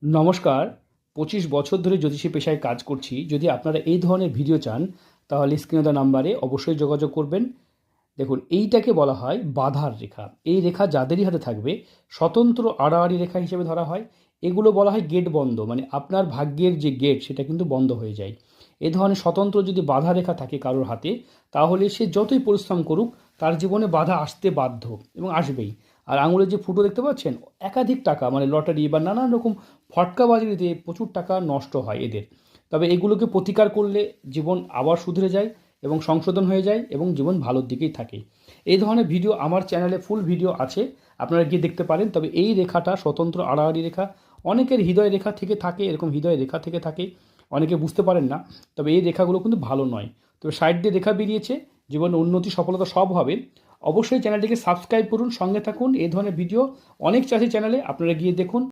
নমস্কার। ২৫ বছর ধরে জ্যোতিষী পেশায় কাজ করছি। যদি আপনারা এই ধরনের ভিডিও চান তাহলে স্ক্রিনে দেওয়া নাম্বারে অবশ্যই যোগাযোগ করবেন। দেখুন, এইটাকে বলা হয় বাধার রেখা। এই রেখা যাদেরই হাতে থাকবে স্বতন্ত্র আড়াআড়ি রেখা হিসেবে ধরা হয়। এগুলো বলা হয় গেট বন্ধ, মানে আপনার ভাগ্যের যে গেট সেটা কিন্তু বন্ধ হয়ে যায়। এ ধরনের স্বতন্ত্র যদি বাধা রেখা থাকে কারোর হাতে, তাহলে সে যতই পরিশ্রম করুক তার জীবনে বাধা আসতে বাধ্য এবং আসবেই। আর আঙুলের যে ফুটো দেখতে পাচ্ছেন, একাধিক টাকা মানে লটারি বা নানান রকম ফটকাবাজিতে প্রচুর টাকা নষ্ট হয় এদের। তবে এগুলোকে প্রতিকার করলে জীবন আবার শুধরে যায় এবং সংশোধন হয়ে যায় এবং জীবন ভালোর দিকেই থাকে। এই ধরনের ভিডিও আমার চ্যানেলে ফুল ভিডিও আছে, আপনারা গিয়ে দেখতে পারেন। তবে এই রেখাটা স্বতন্ত্র আড়াআড়ি রেখা। অনেকের হৃদয় রেখা থেকে থাকে, এরকম হৃদয় রেখা থেকে থাকে, অনেকে বুঝতে পারেন না। তবে এই রেখাগুলো কিন্তু ভালো নয়। তবে সাইড দিয়ে রেখা বেরিয়েছে, জীবনে উন্নতি সফলতা সব হবে। অবশ্যই চ্যানেলটিকে সাবস্ক্রাইব করুন, সঙ্গে থাকুন। এই ধরনের ভিডিও অনেক চাষি চ্যানেলে, আপনারা গিয়ে দেখুন।